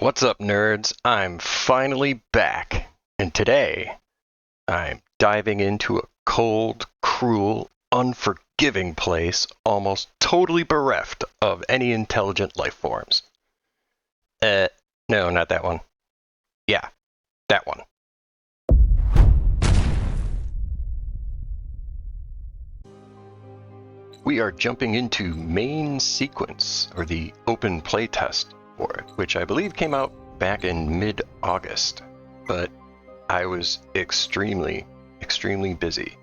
What's up, nerds? I'm finally back, and today I'm diving into a cold, cruel, unforgiving place almost totally bereft of any intelligent life forms. No, not that one. Yeah, that one. We are jumping into main sequence, or the open playtest for it, which I believe came out back in mid-August, but I was extremely busy.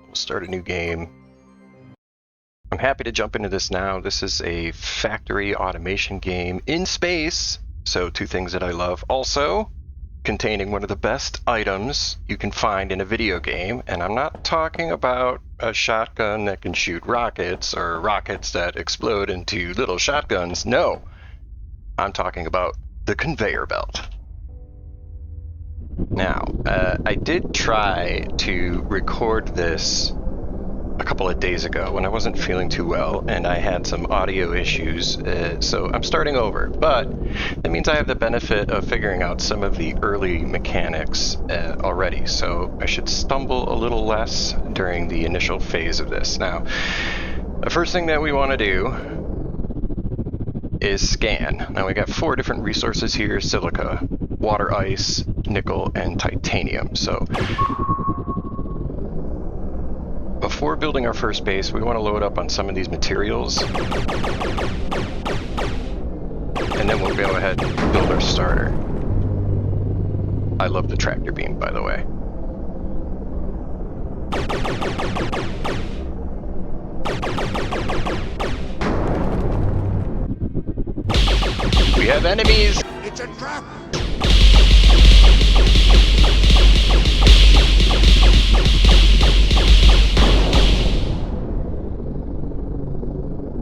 We'll start a new game. I'm happy to jump into this now. This is a factory automation game in space, so two things that I love. Also, containing one of the best items you can find in a video game, and I'm not talking about a shotgun that can shoot rockets or rockets that explode into little shotguns. No, I'm talking about the conveyor belt. Now, I did try to record this a couple of days ago when I wasn't feeling too well and I had some audio issues, so I'm starting over. But that means I have the benefit of figuring out some of the early mechanics already, so I should stumble a little less during the initial phase of this. Now, the first thing that we want to do is scan. Now we got 4 different resources here: silica, water ice, nickel, and titanium. So before building our first base, we want to load up on some of these materials, and then we'll go ahead and build our starter. I love the tractor beam, by the way. We have enemies! It's a trap!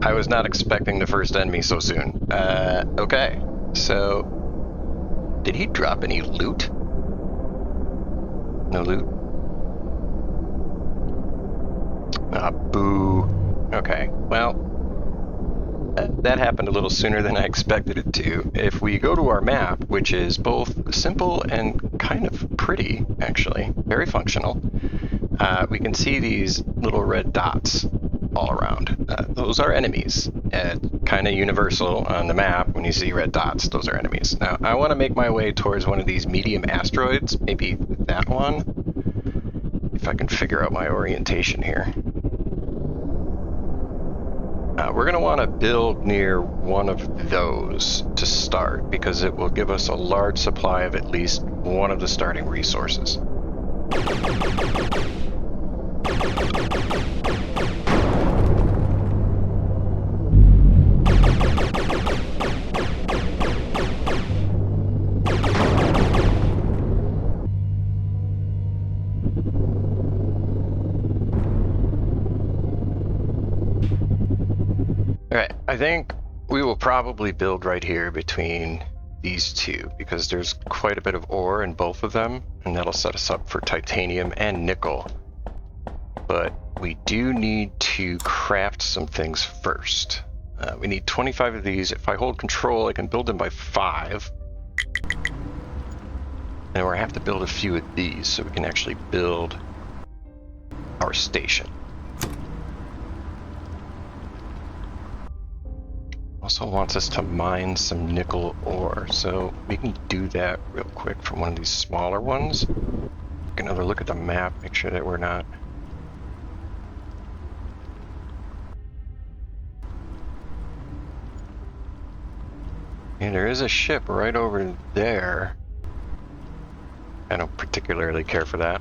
I was not expecting the first enemy so soon. Okay. So, did he drop any loot? No loot? Ah, boo. Okay, well, that happened a little sooner than I expected it to. If we go to our map, which is both simple and kind of pretty, actually, very functional, we can see these little red dots all around. Those are enemies. Kind of universal on the map. When you see red dots, those are enemies. Now, I want to make my way towards one of these medium asteroids, maybe that one, if I can figure out my orientation here. We're going to want to build near one of those to start, because it will give us a large supply of at least one of the starting resources. Alright, I think we will probably build right here between these two, because there's quite a bit of ore in both of them, and that'll set us up for titanium and nickel. But we do need to craft some things first. We need 25 of these. If I hold control, I can build them by 5. And we're gonna have to build a few of these so we can actually build our station. Also wants us to mine some nickel ore, so we can do that real quick from one of these smaller ones. Take another look at the map, make sure that we're not... And there is a ship right over there. I don't particularly care for that.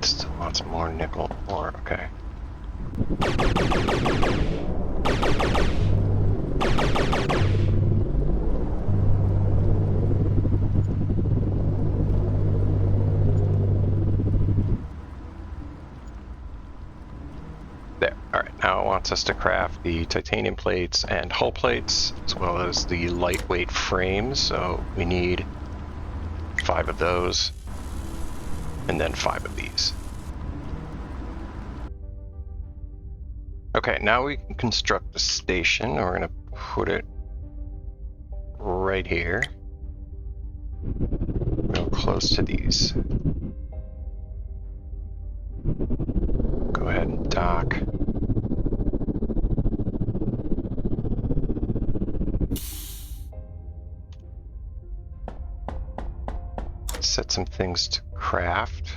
Still lots more nickel ore, okay. There, alright, now it wants us to craft the titanium plates and hull plates, as well as the lightweight frames, so we need 5 of those, and then 5 of these. Okay, now we can construct a station. We're gonna put it right here, real close to these. Go ahead and dock. Set some things to craft.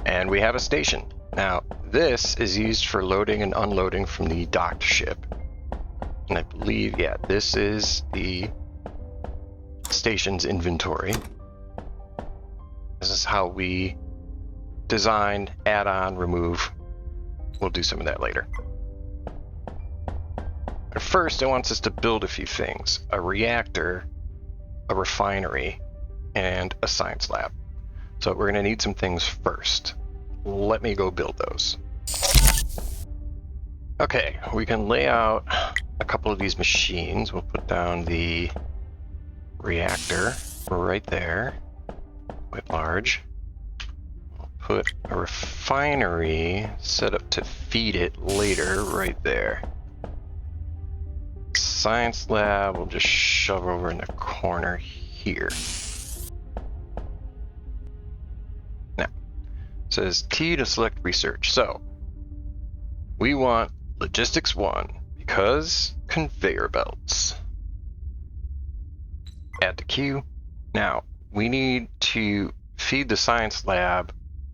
And we have a station. Now, this is used for loading and unloading from the docked ship. And I believe, yeah, this is the station's inventory. This is how we design, add on, remove. We'll do some of that later. But first, it wants us to build a few things. A reactor, a refinery, and a science lab. So we're going to need some things first. Let me go build those. Okay, we can lay out a couple of these machines. We'll put down the reactor right there, quite large. We'll put a refinery set up to feed it later right there. Science lab we'll just shove over in the corner here. Now, it says T to select research. So we want logistics 1 because conveyor belts. Add to queue. Now we need to feed the science lab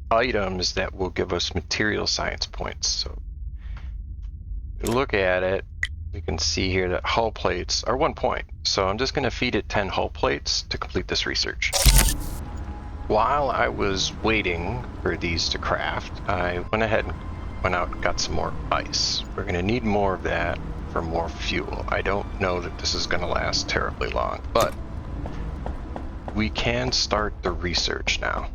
items that will give us material science points. So look at it, we can see here that hull plates are 1 point. So I'm just going to feed it 10 hull plates to complete this research. While I was waiting for these to craft, I went ahead and went out and got some more ice. We're going to need more of that for more fuel. I don't know that this is going to last terribly long, but we can start the research now.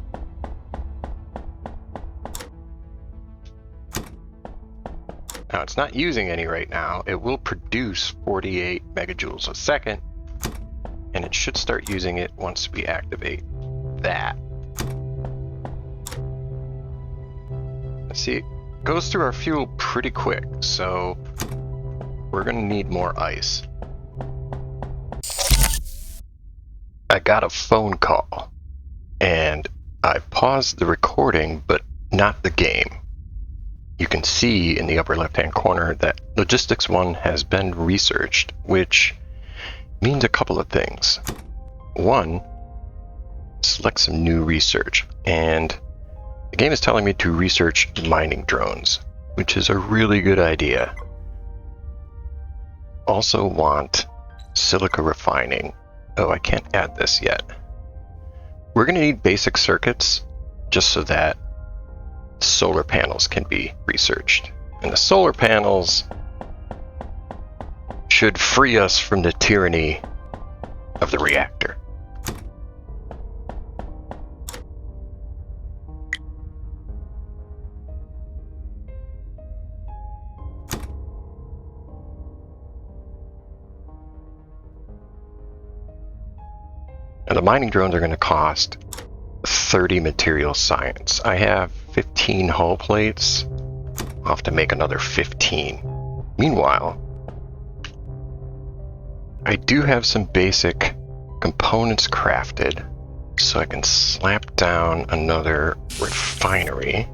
Now, it's not using any right now. It will produce 48 megajoules a second, and it should start using it once we activate that. Let's see, it goes through our fuel pretty quick, so we're going to need more ice. I got a phone call, and I paused the recording, but not the game. You can see in the upper left-hand corner that Logistics 1 has been researched, which means a couple of things. One, select some new research, and the game is telling me to research mining drones, which is a really good idea. Also want silica refining. Oh, I can't add this yet. We're going to need basic circuits just so that solar panels can be researched. And the solar panels should free us from the tyranny of the reactor. Now, the mining drones are going to cost 30 material science. I have 15 hull plates. I'll have to make another 15. Meanwhile, I do have some basic components crafted, so I can slap down another refinery.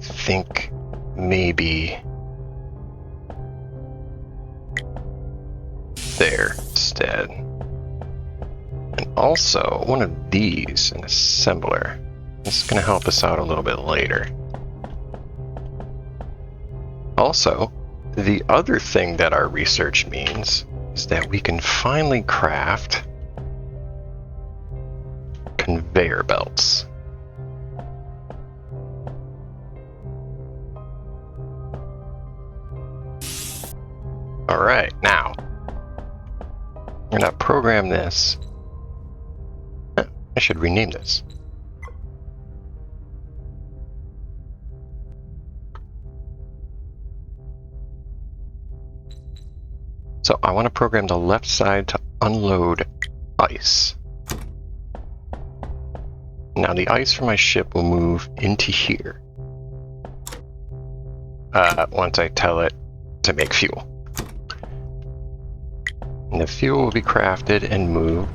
Think maybe there instead. And also one of these, an assembler. This is going to help us out a little bit later. Also, the other thing that our research means is that we can finally craft conveyor belts. All right, now we're going to program this. I should rename this. So I want to program the left side to unload ice. Now the ice from my ship will move into here once I tell it to make fuel. And the fuel will be crafted and moved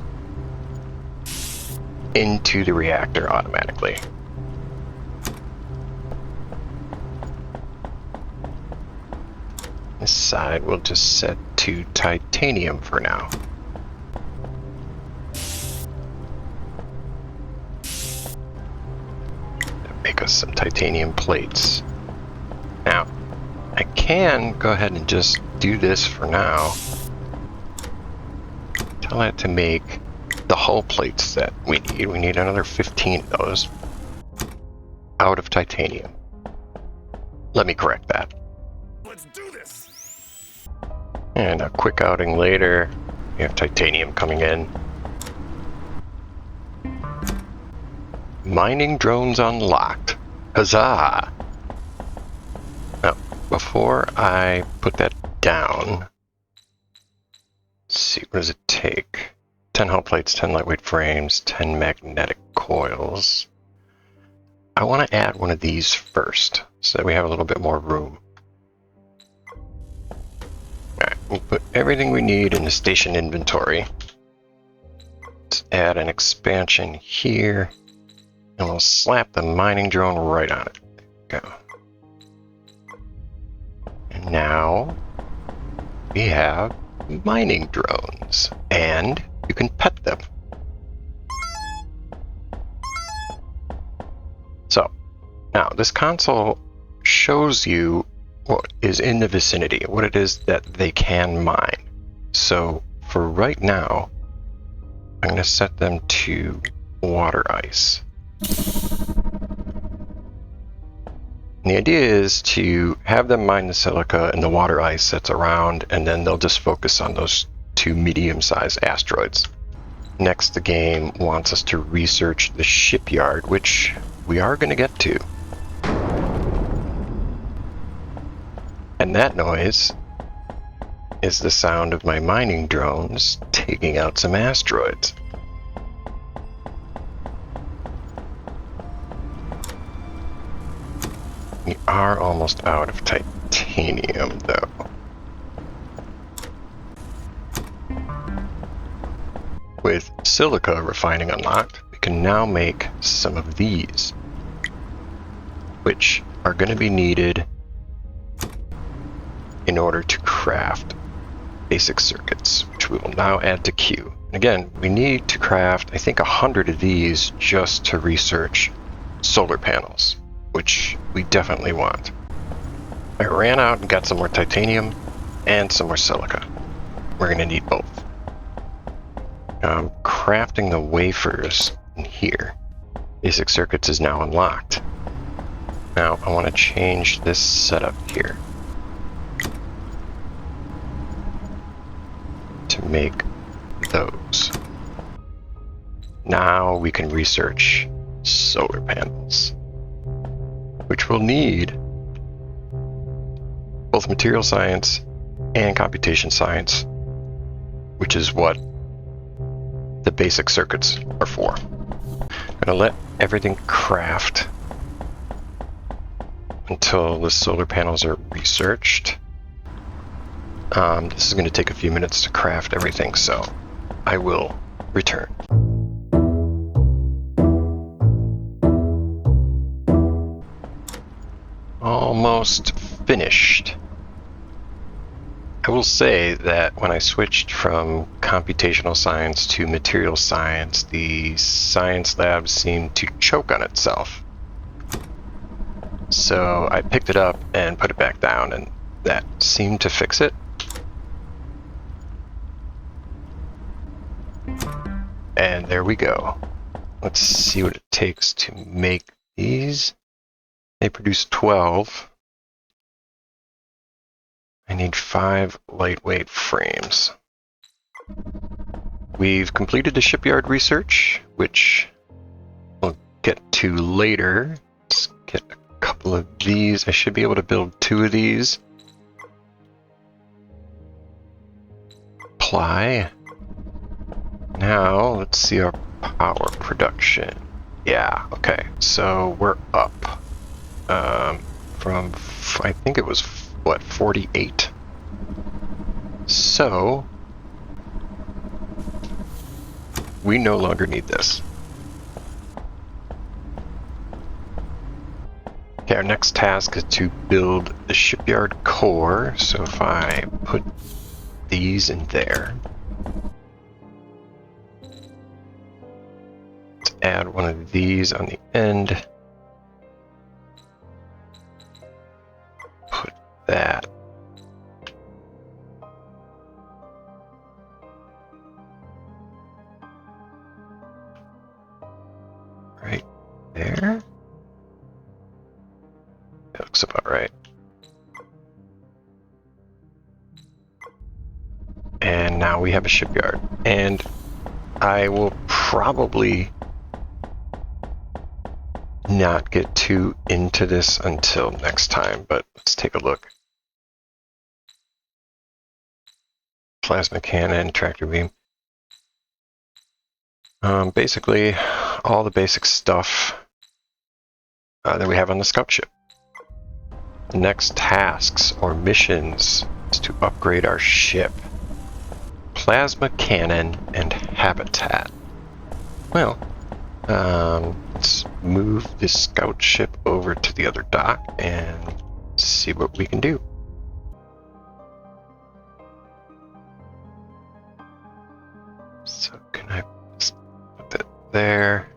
into the reactor automatically. This side we'll just set to titanium for now. Make us some titanium plates. Now, I can go ahead and just do this for now. Tell that to make the hull plates that we need. We need another 15 of those out of titanium. Let me correct that. Let's do this. And a quick outing later, we have titanium coming in. Mining drones unlocked. Huzzah! Now, before I put that down, let's see, what does it take? 10 hull plates, 10 lightweight frames, 10 magnetic coils. I want to add one of these first, so that we have a little bit more room. Alright, we'll put everything we need in the station inventory. Let's add an expansion here, and we'll slap the mining drone right on it. Go. And now we have mining drones, and you can pet them. So, now this console shows you what is in the vicinity, what it is that they can mine. So, for right now, I'm going to set them to water ice. And the idea is to have them mine the silica and the water ice that's around, and then they'll just focus on those two medium-sized asteroids. Next, the game wants us to research the shipyard, which we are going to get to. And that noise is the sound of my mining drones taking out some asteroids. We are almost out of titanium, though. With silica refining unlocked, we can now make some of these, which are going to be needed in order to craft basic circuits, which we will now add to queue. And again, we need to craft, I think, 100 of these just to research solar panels, which we definitely want. I ran out and got some more titanium and some more silica. We're going to need both. Now I'm crafting the wafers in here. Basic circuits is now unlocked. Now I want to change this setup here to make those. Now we can research solar panels, which will need both material science and computation science, which is what the basic circuits are for. I'm going to let everything craft until the solar panels are researched. This is going to take a few minutes to craft everything, so I will return. Almost finished. I will say that when I switched from computational science to material science, the science lab seemed to choke on itself. So I picked it up and put it back down, and that seemed to fix it. And there we go. Let's see what it takes to make these. They produce 12. I need 5 lightweight frames. We've completed the shipyard research, which we'll get to later. Let's get a couple of these. I should be able to build 2 of these. supply. Now, let's see our power production. Yeah, okay. So we're up from, I think it was, what, 48? So, we no longer need this. Okay, our next task is to build the shipyard core. So if I put these in there, let's add one of these on the end. Put that. Right there. That looks about right. And now we have a shipyard. And I will probably not get too into this until next time, but let's take a look. Plasma cannon, tractor beam. Basically, all the basic stuff that we have on the scout ship. The next tasks or missions is to upgrade our ship. Plasma cannon and habitat. Well, let's move this scout ship over to the other dock and see what we can do. So can I put that there?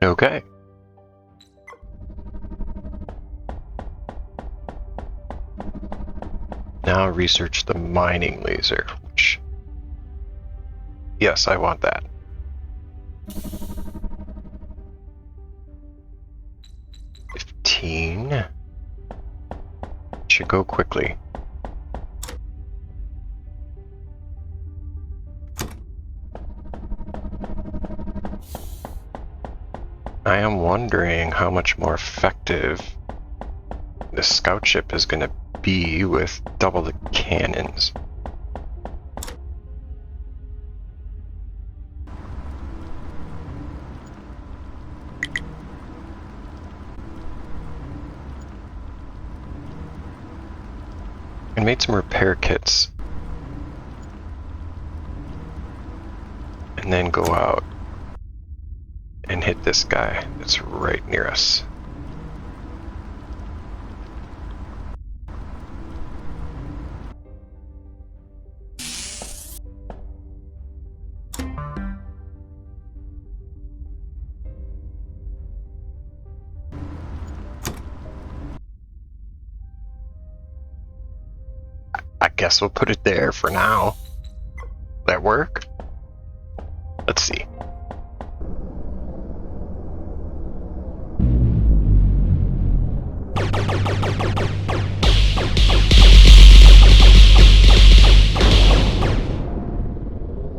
Okay. Now research the mining laser, which, yes, I want that. $15. Should go quickly. I am wondering how much more effective the scout ship is going to be with double the cannons. I made some repair kits. And then go out and hit this guy that's right near us. I guess we'll put it there for now. Will that work? Let's see.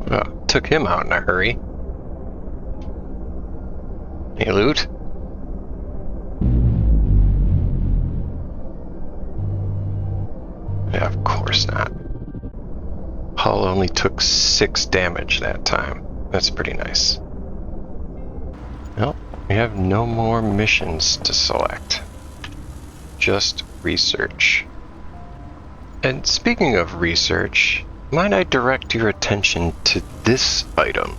Well, took him out in a hurry. Any loot? Yeah, of course not. Hull only took 6 damage that time. That's pretty nice. Well, we have no more missions to select. Just research. And speaking of research, might I direct your attention to this item,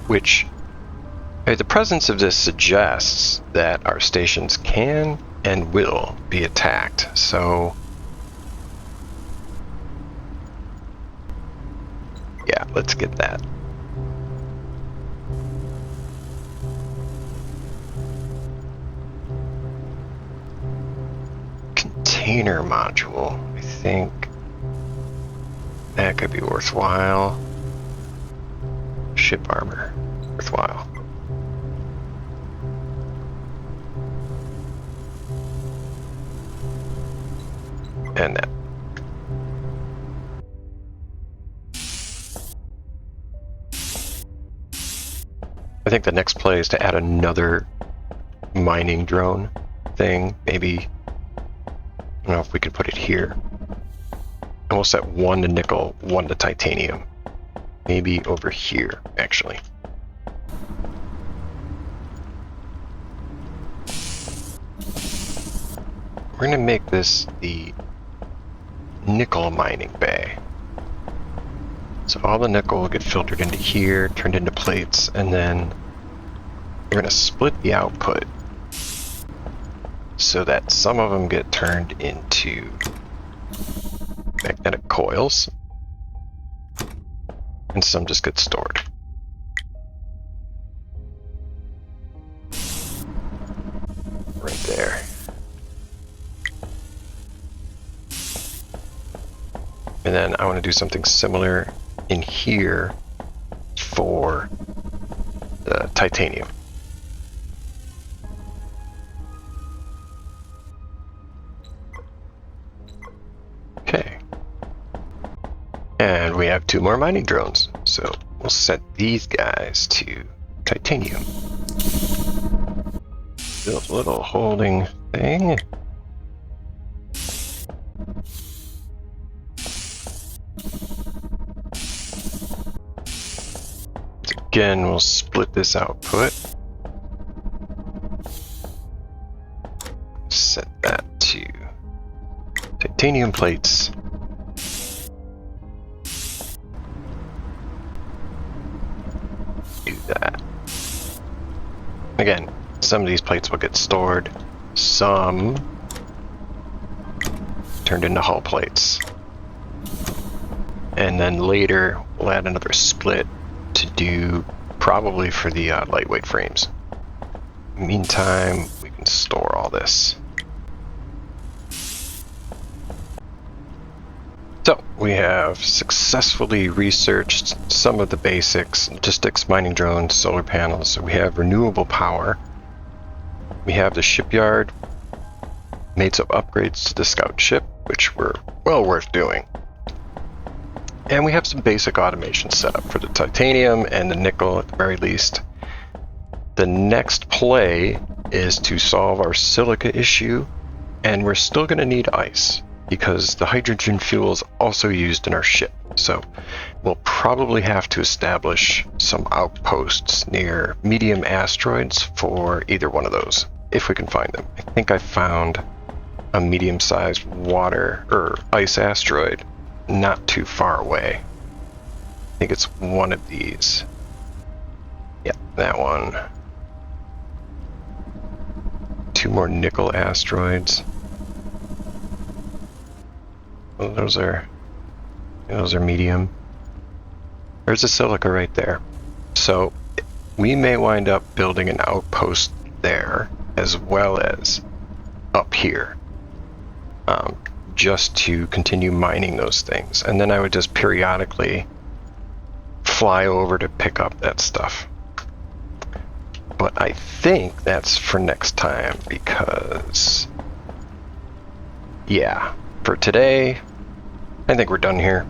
which the presence of this suggests that our stations can and will be attacked. So yeah, let's get that. Container module, I think that could be worthwhile. Ship armor, worthwhile. And that. think the next play is to add another mining drone thing. Maybe, I don't know if we could put it here. And we'll set one to nickel, one to titanium. Maybe over here, actually. We're gonna make this the nickel mining bay. So all the nickel will get filtered into here, turned into plates, and then we're gonna split the output so that some of them get turned into magnetic coils and some just get stored. Right there. And then I want to do something similar in here for the titanium. Okay. And we have 2 more mining drones. So we'll set these guys to titanium. Build a little holding thing. Again, we'll split this output. Set that to titanium plates. Do that. Again, some of these plates will get stored, some turned into hull plates. And then later, we'll add another split to do probably for the lightweight frames. Meantime, we can store all this. So we have successfully researched some of the basics: logistics, mining drones, solar panels. So we have renewable power. We have the shipyard, made some upgrades to the scout ship, which were well worth doing. And we have some basic automation set up for the titanium and the nickel at the very least. The next play is to solve our silica issue, and we're still going to need ice because the hydrogen fuel is also used in our ship. So we'll probably have to establish some outposts near medium asteroids for either one of those, if we can find them. I think I found a medium-sized water or ice asteroid not too far away. I think it's one of these. Yeah, that one. 2 more nickel asteroids. Oh, those are medium. There's a silica right there. So we may wind up building an outpost there as well as up here. Just to continue mining those things. And then I would just periodically fly over to pick up that stuff. But I think that's for next time because, yeah, for today, I think we're done here.